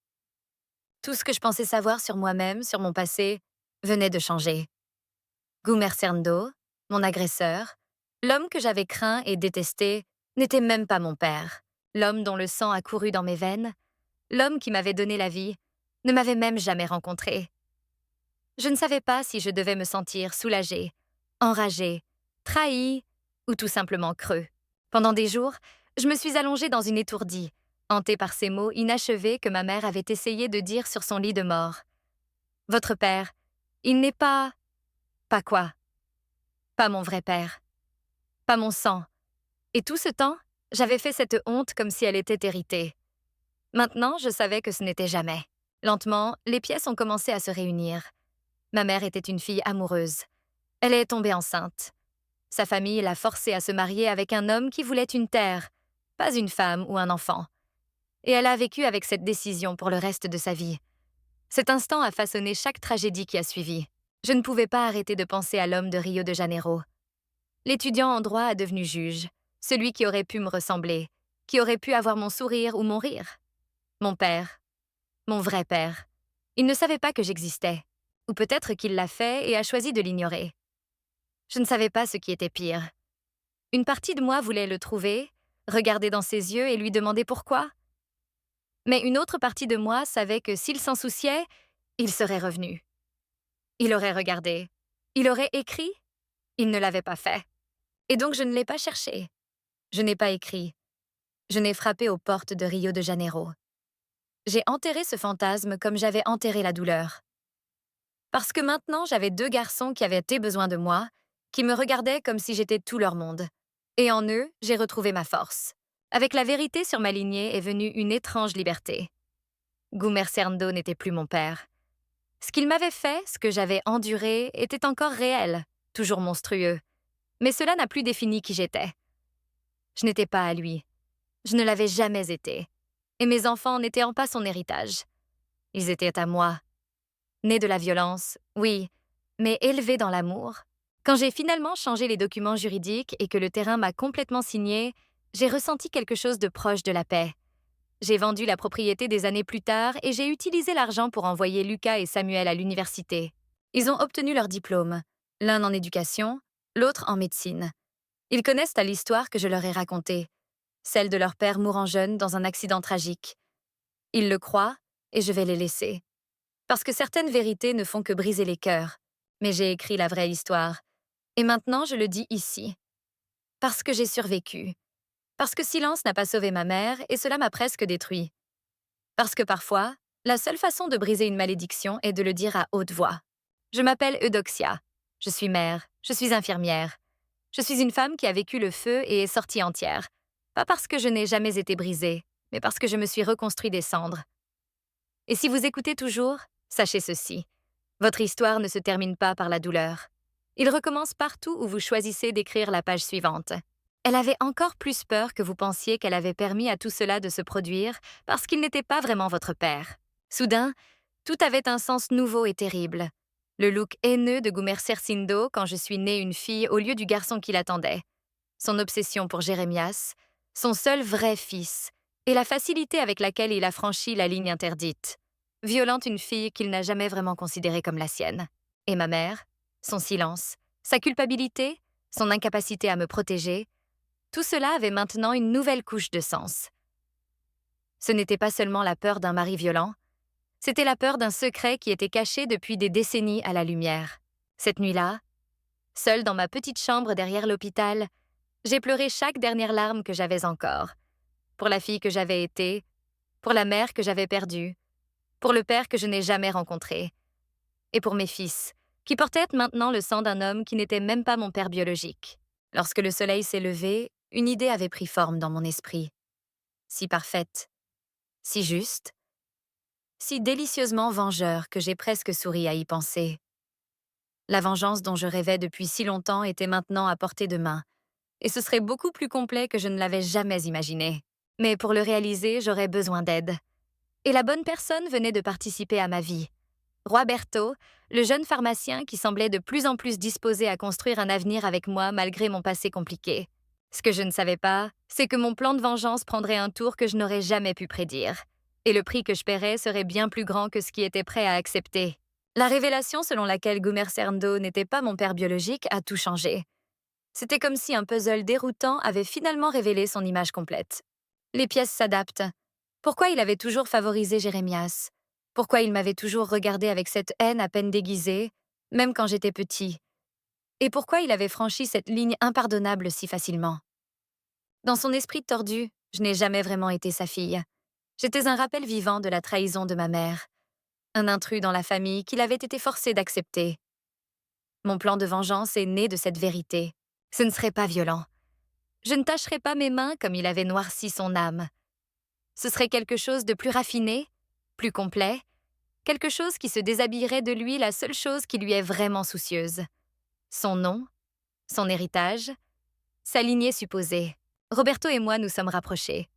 Tout ce que je pensais savoir sur moi-même, sur mon passé, venait de changer. Gumerciando, mon agresseur, l'homme que j'avais craint et détesté, n'était même pas mon père. L'homme dont le sang a couru dans mes veines, l'homme qui m'avait donné la vie, ne m'avait même jamais rencontré. Je ne savais pas si je devais me sentir soulagée, enragée, trahie ou tout simplement creux. Pendant des jours, je me suis allongée dans une étourdie, hantée par ces mots inachevés que ma mère avait essayé de dire sur son lit de mort. Votre père, il n'est pas... Pas quoi? Pas mon vrai père. Pas mon sang. Et tout ce temps, j'avais fait cette honte comme si elle était héritée. Maintenant, je savais que ce n'était jamais. Lentement, les pièces ont commencé à se réunir. Ma mère était une fille amoureuse. Elle est tombée enceinte. Sa famille l'a forcée à se marier avec un homme qui voulait une terre, pas une femme ou un enfant. Et elle a vécu avec cette décision pour le reste de sa vie. Cet instant a façonné chaque tragédie qui a suivi. Je ne pouvais pas arrêter de penser à l'homme de Rio de Janeiro. L'étudiant en droit est devenu juge, celui qui aurait pu me ressembler, Qui aurait pu avoir mon sourire ou mon rire? Mon père. Mon vrai père. Il ne savait pas que j'existais. Ou peut-être qu'il l'a fait et a choisi de l'ignorer. Je ne savais pas ce qui était pire. Une partie de moi voulait le trouver, regarder dans ses yeux et lui demander pourquoi. Mais une autre partie de moi savait que s'il s'en souciait, il serait revenu. Il aurait regardé. Il aurait écrit. Il ne l'avait pas fait. Et donc je ne l'ai pas cherché. Je n'ai pas écrit. Je n'ai frappé aux portes de Rio de Janeiro. J'ai enterré ce fantasme comme j'avais enterré la douleur. Parce que maintenant, j'avais 2 garçons qui avaient été besoin de moi, qui me regardaient comme si j'étais tout leur monde. Et en eux, j'ai retrouvé ma force. Avec la vérité sur ma lignée est venue une étrange liberté. Gumer Serndo n'était plus mon père. Ce qu'il m'avait fait, ce que j'avais enduré, était encore réel, toujours monstrueux. Mais cela n'a plus défini qui j'étais. Je n'étais pas à lui. Je ne l'avais jamais été. Et mes enfants n'étaient pas son héritage. Ils étaient à moi. Nés de la violence, oui, mais élevés dans l'amour. Quand j'ai finalement changé les documents juridiques et que le terrain m'a complètement signé, j'ai ressenti quelque chose de proche de la paix. J'ai vendu la propriété des années plus tard et j'ai utilisé l'argent pour envoyer Lucas et Samuel à l'université. Ils ont obtenu leur diplôme, l'un en éducation, l'autre en médecine. Ils connaissent l'histoire que je leur ai racontée, celle de leur père mourant jeune dans un accident tragique. Ils le croient et je vais les laisser. Parce que certaines vérités ne font que briser les cœurs. Mais j'ai écrit la vraie histoire. Et maintenant, je le dis ici. Parce que j'ai survécu. Parce que silence n'a pas sauvé ma mère et cela m'a presque détruit. Parce que parfois, la seule façon de briser une malédiction est de le dire à haute voix. Je m'appelle Eudoxia. Je suis mère. Je suis infirmière. Je suis une femme qui a vécu le feu et est sortie entière. Pas parce que je n'ai jamais été brisée, mais parce que je me suis reconstruit des cendres. Et si vous écoutez toujours, sachez ceci. Votre histoire ne se termine pas par la douleur. Il recommence partout où vous choisissez d'écrire la page suivante. Elle avait encore plus peur que vous pensiez qu'elle avait permis à tout cela de se produire parce qu'il n'était pas vraiment votre père. Soudain, tout avait un sens nouveau et terrible. Le look haineux de Gumer Sersindo quand je suis née une fille au lieu du garçon qui l'attendait. Son obsession pour Jérémias, son seul vrai fils, et la facilité avec laquelle il a franchi la ligne interdite. Violente une fille qu'il n'a jamais vraiment considérée comme la sienne. Et ma mère, son silence, sa culpabilité, son incapacité à me protéger, tout cela avait maintenant une nouvelle couche de sens. Ce n'était pas seulement la peur d'un mari violent, c'était la peur d'un secret qui était caché depuis des décennies à la lumière. Cette nuit-là, seule dans ma petite chambre derrière l'hôpital, j'ai pleuré chaque dernière larme que j'avais encore. Pour la fille que j'avais été, pour la mère que j'avais perdue, pour le père que je n'ai jamais rencontré, et pour mes fils, qui portaient maintenant le sang d'un homme qui n'était même pas mon père biologique. Lorsque le soleil s'est levé, une idée avait pris forme dans mon esprit. Si parfaite, si juste, si délicieusement vengeur que j'ai presque souri à y penser. La vengeance dont je rêvais depuis si longtemps était maintenant à portée de main, et ce serait beaucoup plus complet que je ne l'avais jamais imaginé. Mais pour le réaliser, j'aurais besoin d'aide. Et la bonne personne venait de participer à ma vie. Roberto, le jeune pharmacien qui semblait de plus en plus disposé à construire un avenir avec moi malgré mon passé compliqué. Ce que je ne savais pas, c'est que mon plan de vengeance prendrait un tour que je n'aurais jamais pu prédire. Et le prix que je paierais serait bien plus grand que ce qui était prêt à accepter. La révélation selon laquelle Gumer Serndo n'était pas mon père biologique a tout changé. C'était comme si un puzzle déroutant avait finalement révélé son image complète. Les pièces s'adaptent. Pourquoi il avait toujours favorisé Jérémias? Pourquoi il m'avait toujours regardé avec cette haine à peine déguisée, même quand j'étais petit? Et pourquoi il avait franchi cette ligne impardonnable si facilement? Dans son esprit tordu, je n'ai jamais vraiment été sa fille. J'étais un rappel vivant de la trahison de ma mère. Un intrus dans la famille qu'il avait été forcé d'accepter. Mon plan de vengeance est né de cette vérité. Ce ne serait pas violent. Je ne tacherais pas mes mains comme il avait noirci son âme. Ce serait quelque chose de plus raffiné, plus complet, quelque chose qui se déshabillerait de lui la seule chose qui lui est vraiment soucieuse. Son nom, son héritage, sa lignée supposée. Roberto et moi nous sommes rapprochés.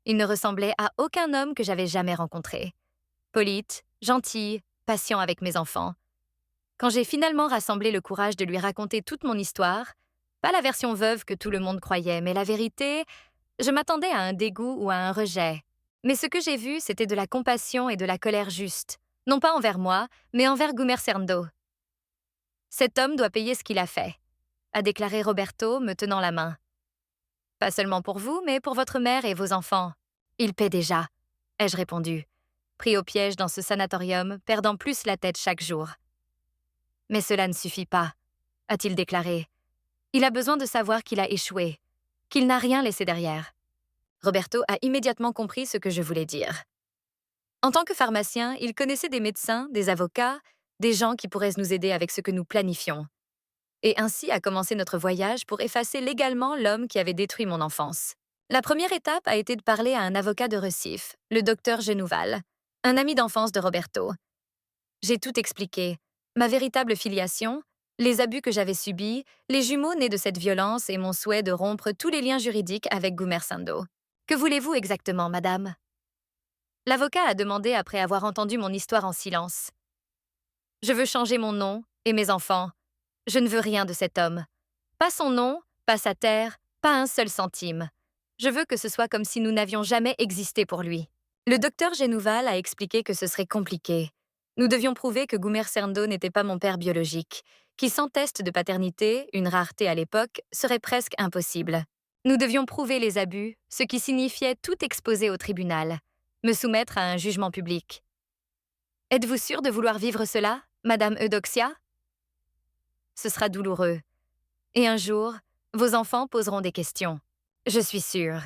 Il ne ressemblait à aucun homme que j'avais jamais rencontré. Polite, gentil, patient avec mes enfants. Quand j'ai finalement rassemblé le courage de lui raconter toute mon histoire, pas la version veuve que tout le monde croyait, mais la vérité, Je m'attendais à un dégoût ou à un rejet. Mais ce que j'ai vu, c'était de la compassion et de la colère juste. Non pas envers moi, mais envers Gumercerndo. Cet homme doit payer ce qu'il a fait, a déclaré Roberto, me tenant la main. Pas seulement pour vous, mais pour votre mère et vos enfants. Il paie déjà, ai-je répondu, pris au piège dans ce sanatorium, perdant plus la tête chaque jour. Mais cela ne suffit pas, a-t-il déclaré. Il a besoin de savoir qu'il a échoué, qu'il n'a rien laissé derrière. Roberto a immédiatement compris ce que je voulais dire. En tant que pharmacien, il connaissait des médecins, des avocats, des gens qui pourraient nous aider avec ce que nous planifions. Et ainsi a commencé notre voyage pour effacer légalement l'homme qui avait détruit mon enfance. La première étape a été de parler à un avocat de Recife, le docteur Genouval, un ami d'enfance de Roberto. J'ai tout expliqué, ma véritable filiation, les abus que j'avais subis, les jumeaux nés de cette violence et mon souhait de rompre tous les liens juridiques avec Gumersindo. Que voulez-vous exactement, madame? L'avocat a demandé après avoir entendu mon histoire en silence. Je veux changer mon nom et mes enfants. Je ne veux rien de cet homme. Pas son nom, pas sa terre, pas un seul centime. Je veux que ce soit comme si nous n'avions jamais existé pour lui. Le docteur Genouval a expliqué que ce serait compliqué. Nous devions prouver que Gumersindo n'était pas mon père biologique, qui sans test de paternité, une rareté à l'époque, serait presque impossible. Nous devions prouver les abus, ce qui signifiait tout exposer au tribunal, me soumettre à un jugement public. Êtes-vous sûre de vouloir vivre cela, Madame Eudoxia? Ce sera douloureux. Et un jour, vos enfants poseront des questions. Je suis sûre,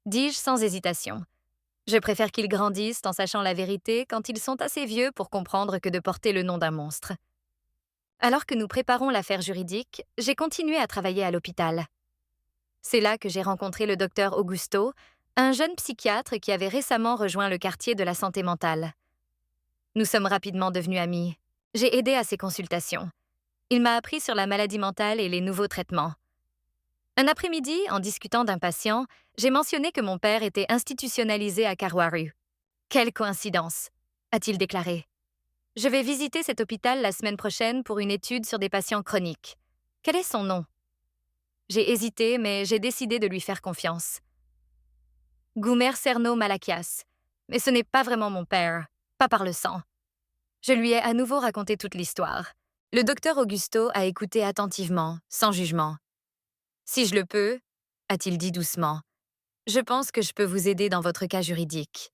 dis-je sans hésitation. Je préfère qu'ils grandissent en sachant la vérité quand ils sont assez vieux pour comprendre que de porter le nom d'un monstre. Alors que nous préparons l'affaire juridique, j'ai continué à travailler à l'hôpital. C'est là que j'ai rencontré le docteur Augusto, un jeune psychiatre qui avait récemment rejoint le quartier de la santé mentale. Nous sommes rapidement devenus amis. J'ai aidé à ses consultations. Il m'a appris sur la maladie mentale et les nouveaux traitements. Un après-midi, en discutant d'un patient, j'ai mentionné que mon père était institutionnalisé à Caruaru. « Quelle coïncidence !» a-t-il déclaré. « Je vais visiter cet hôpital la semaine prochaine pour une étude sur des patients chroniques. Quel est son nom ?» J'ai hésité, mais j'ai décidé de lui faire confiance. Gumercerno Malaquias. Mais ce n'est pas vraiment mon père, pas par le sang. Je lui ai à nouveau raconté toute l'histoire. Le docteur Augusto a écouté attentivement, sans jugement. « Si je le peux, » a-t-il dit doucement, « je pense que je peux vous aider dans votre cas juridique.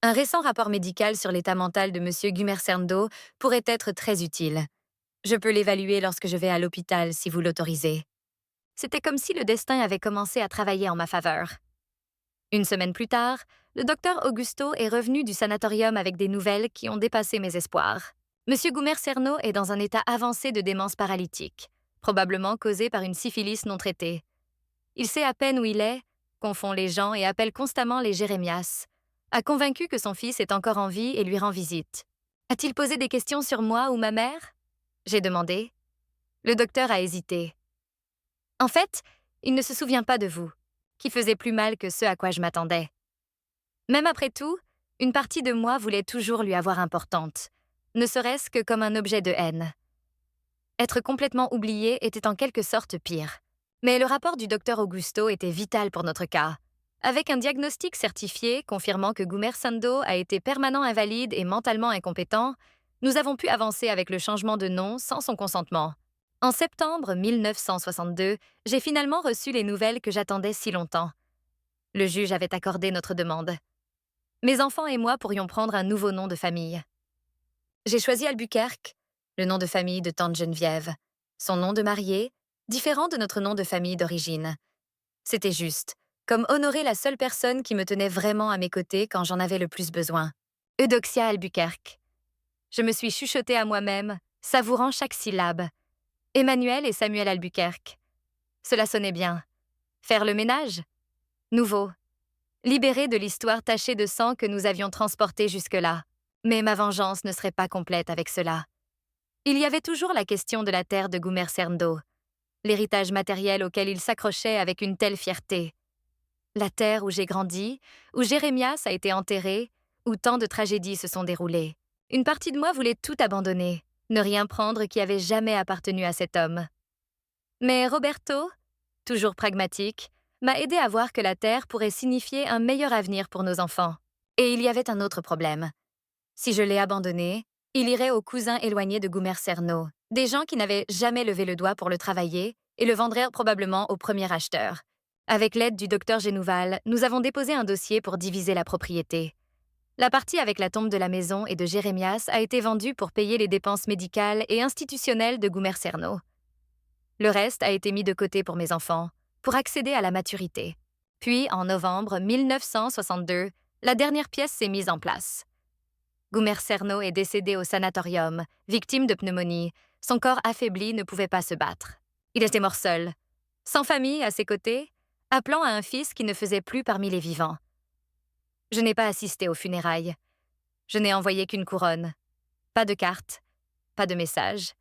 Un récent rapport médical sur l'état mental de M. Gumersindo pourrait être très utile. Je peux l'évaluer lorsque je vais à l'hôpital si vous l'autorisez. » C'était comme si le destin avait commencé à travailler en ma faveur. Une semaine plus tard, le docteur Augusto est revenu du sanatorium avec des nouvelles qui ont dépassé mes espoirs. M. Gumercerno est dans un état avancé de démence paralytique, probablement causé par une syphilis non traitée. Il sait à peine où il est, confond les gens et appelle constamment les Jérémias. A convaincu que son fils est encore en vie et lui rend visite. A-t-il posé des questions sur moi ou ma mère? J'ai demandé. Le docteur a hésité. En fait, il ne se souvient pas de vous, qui faisait plus mal que ce à quoi je m'attendais. Même après tout, une partie de moi voulait toujours lui avoir importante, ne serait-ce que comme un objet de haine. Être complètement oublié était en quelque sorte pire. Mais le rapport du docteur Augusto était vital pour notre cas. Avec un diagnostic certifié confirmant que Gumersindo a été permanent invalide et mentalement incompétent, nous avons pu avancer avec le changement de nom sans son consentement. En septembre 1962, j'ai finalement reçu les nouvelles que j'attendais si longtemps. Le juge avait accordé notre demande. Mes enfants et moi pourrions prendre un nouveau nom de famille. J'ai choisi Albuquerque, le nom de famille de tante Geneviève, son nom de mariée, différent de notre nom de famille d'origine. C'était juste, comme honorer la seule personne qui me tenait vraiment à mes côtés quand j'en avais le plus besoin. Eudoxia Albuquerque. Je me suis chuchotée à moi-même, savourant chaque syllabe. Emmanuel et Samuel Albuquerque. Cela sonnait bien. Faire le ménage? Nouveau. Libéré de l'histoire tachée de sang que nous avions transportée jusque-là. Mais ma vengeance ne serait pas complète avec cela. Il y avait toujours la question de la terre de Gumersindo, l'héritage matériel auquel il s'accrochait avec une telle fierté. La terre où j'ai grandi, où Jérémias a été enterré, où tant de tragédies se sont déroulées. Une partie de moi voulait tout abandonner, ne rien prendre qui avait jamais appartenu à cet homme. Mais Roberto, toujours pragmatique, m'a aidé à voir que la Terre pourrait signifier un meilleur avenir pour nos enfants. Et il y avait un autre problème. Si je l'ai abandonné, il irait aux cousins éloignés de Goumer Cerno, des gens qui n'avaient jamais levé le doigt pour le travailler et le vendraient probablement au premier acheteur. Avec l'aide du docteur Génouval, nous avons déposé un dossier pour diviser la propriété. La partie avec la tombe de la maison et de Jérémias a été vendue pour payer les dépenses médicales et institutionnelles de Goumer Cerno. Le reste a été mis de côté pour mes enfants, pour accéder à la maturité. Puis, en novembre 1962, la dernière pièce s'est mise en place. Goumer Cerno est décédé au sanatorium, victime de pneumonie. Son corps affaibli ne pouvait pas se battre. Il était mort seul, sans famille à ses côtés, appelant à un fils qui ne faisait plus parmi les vivants. Je n'ai pas assisté aux funérailles. Je n'ai envoyé qu'une couronne. Pas de carte, pas de message.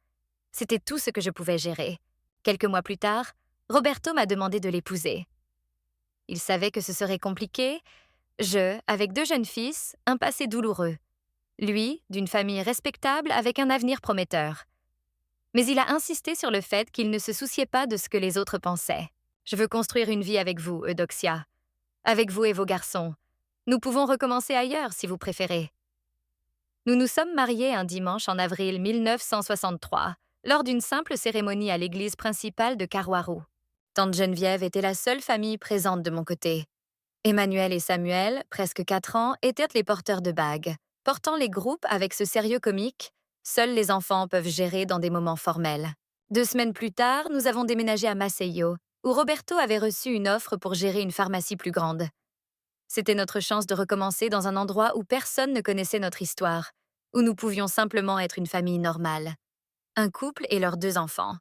C'était tout ce que je pouvais gérer. Quelques mois plus tard, Roberto m'a demandé de l'épouser. Il savait que ce serait compliqué. Je, avec 2 jeunes fils, un passé douloureux. Lui, d'une famille respectable avec un avenir prometteur. Mais il a insisté sur le fait qu'il ne se souciait pas de ce que les autres pensaient. Je veux construire une vie avec vous, Eudoxia. Avec vous et vos garçons. Nous pouvons recommencer ailleurs si vous préférez. Nous nous sommes mariés un dimanche en avril 1963, lors d'une simple cérémonie à l'église principale de Karuaru. Tante Geneviève était la seule famille présente de mon côté. Emmanuel et Samuel, presque 4 ans, étaient les porteurs de bagues. Portant les groupes avec ce sérieux comique, seuls les enfants peuvent gérer dans des moments formels. 2 semaines plus tard, nous avons déménagé à Maceió, où Roberto avait reçu une offre pour gérer une pharmacie plus grande. C'était notre chance de recommencer dans un endroit où personne ne connaissait notre histoire, où nous pouvions simplement être une famille normale. Un couple et leurs 2 enfants.